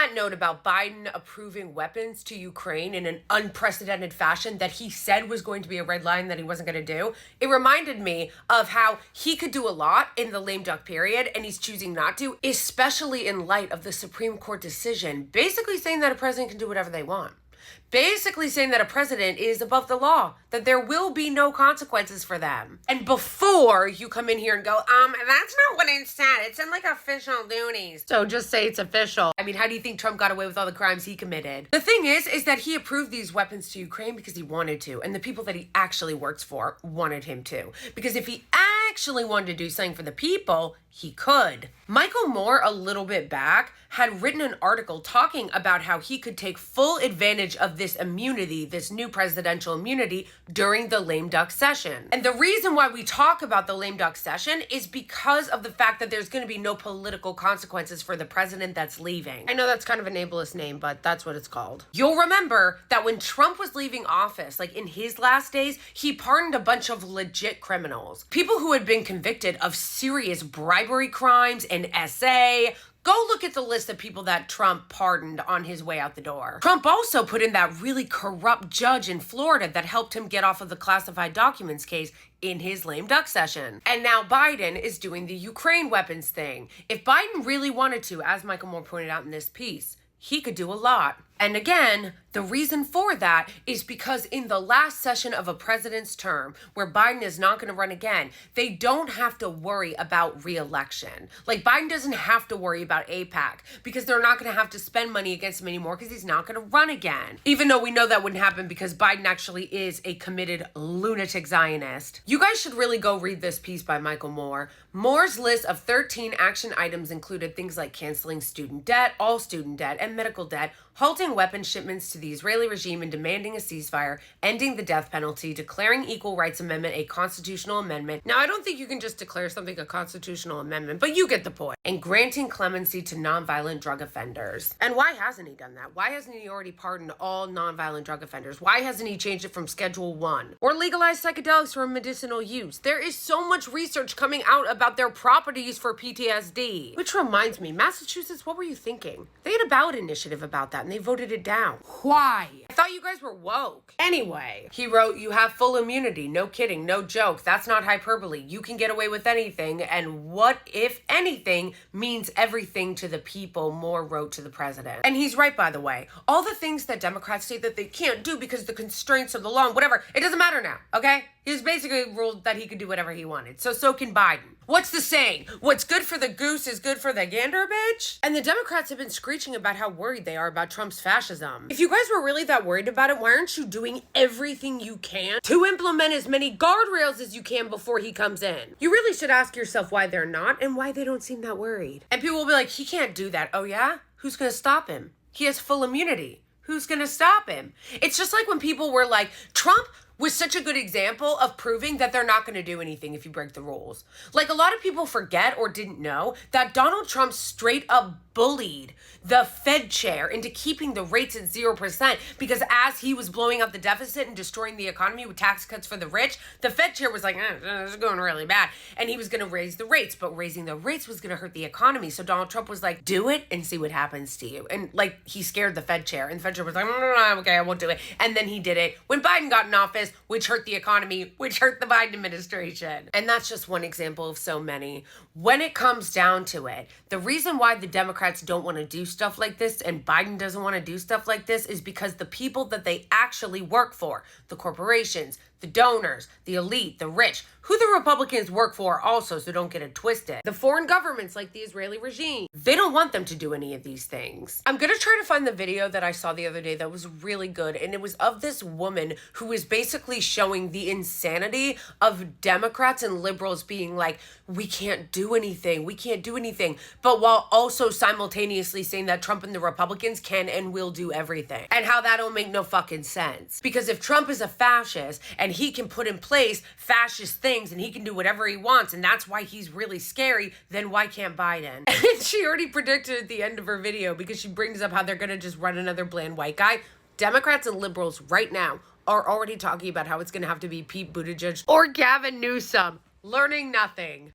that note about Biden approving weapons to Ukraine in an unprecedented fashion that he said was going to be a red line that he wasn't going to do, it reminded me of how he could do a lot in the lame duck period and he's choosing not to, especially in light of the Supreme Court decision basically saying that a president can do whatever they want. Basically saying that a president is above the law, that there will be no consequences for them. And before you come in here and go, that's not what it said. It's in like official duties. So just say it's official. I mean, how do you think Trump got away with all the crimes he committed? The thing is that he approved these weapons to Ukraine because he wanted to. And the people that he actually works for wanted him to. Because if he actually wanted to do something for the people, he could. Michael Moore, a little bit back, had written an article talking about how he could take full advantage of this immunity, this new presidential immunity, during the lame duck session. And the reason why we talk about the lame duck session is because of the fact that there's going to be no political consequences for the president that's leaving. I know that's kind of an ableist name, but that's what it's called. You'll remember that when Trump was leaving office, like in his last days, he pardoned a bunch of legit criminals. People who had been convicted of serious bribery crimes and SA. Go look at the list of people that Trump pardoned on his way out the door. Trump also put in that really corrupt judge in Florida that helped him get off of the classified documents case in his lame duck session. And now Biden is doing the Ukraine weapons thing. If Biden really wanted to, as Michael Moore pointed out in this piece, he could do a lot. And again, the reason for that is because in the last session of a president's term, where Biden is not going to run again, they don't have to worry about re-election. Like, Biden doesn't have to worry about AIPAC because they're not going to have to spend money against him anymore because he's not going to run again. Even though we know that wouldn't happen because Biden actually is a committed lunatic Zionist. You guys should really go read this piece by Michael Moore. Moore's list of 13 action items included things like canceling student debt, all student debt, and medical debt, halting weapons shipments to the Israeli regime and demanding a ceasefire, ending the death penalty, declaring Equal Rights Amendment a constitutional amendment. Now, I don't think you can just declare something a constitutional amendment, but you get the point. And granting clemency to nonviolent drug offenders. And why hasn't he done that? Why hasn't he already pardoned all nonviolent drug offenders? Why hasn't he changed it from Schedule 1? Or legalized psychedelics for medicinal use? There is so much research coming out about their properties for PTSD. Which reminds me, Massachusetts, what were you thinking? They had a ballot initiative about that and they voted it down. Why? I thought you guys were woke. Anyway, he wrote, "You have full immunity. No kidding, no joke. That's not hyperbole. You can get away with anything. And what, if anything, means everything to the people," Moore wrote to the president. And he's right, by the way. All the things that Democrats say that they can't do because of the constraints of the law and whatever, it doesn't matter now, okay? He was basically ruled that he could do whatever he wanted. So can Biden. What's the saying? What's good for the goose is good for the gander, bitch? And the Democrats have been screeching about how worried they are about Trump's fascism. If you guys were really that worried about it, why aren't you doing everything you can to implement as many guardrails as you can before he comes in? You really should ask yourself why they're not and why they don't seem that worried. And people will be like, he can't do that. Oh yeah? Who's gonna stop him? He has full immunity. Who's gonna stop him? It's just like when people were like, Trump was such a good example of proving that they're not going to do anything if you break the rules. Like, a lot of people forget or didn't know that Donald Trump straight up bullied the Fed chair into keeping the rates at 0% because as he was blowing up the deficit and destroying the economy with tax cuts for the rich, the Fed chair was like, this is going really bad. And he was going to raise the rates, but raising the rates was going to hurt the economy. So Donald Trump was like, do it and see what happens to you. And like, he scared the Fed chair and the Fed chair was like, okay, I won't do it. And then he did it when Biden got in office, which hurt the economy, which hurt the Biden administration. And that's just one example of so many. When it comes down to it, the reason why the Democrats don't want to do stuff like this and Biden doesn't want to do stuff like this is because the people that they actually work for, the corporations, the donors, the elite, the rich, who the Republicans work for also, so don't get it twisted. The foreign governments like the Israeli regime, they don't want them to do any of these things. I'm going to try to find the video that I saw the other day that was really good, and it was of this woman who was basically showing the insanity of Democrats and liberals being like, we can't do anything, but while also simultaneously saying that Trump and the Republicans can and will do everything, and how that don't make no fucking sense. Because if Trump is a fascist and he can put in place fascist things and he can do whatever he wants and that's why he's really scary, then why can't Biden? And she already predicted at the end of her video because she brings up how they're going to just run another bland white guy. Democrats and liberals right now are already talking about how it's going to have to be Pete Buttigieg or Gavin Newsom. Learning nothing.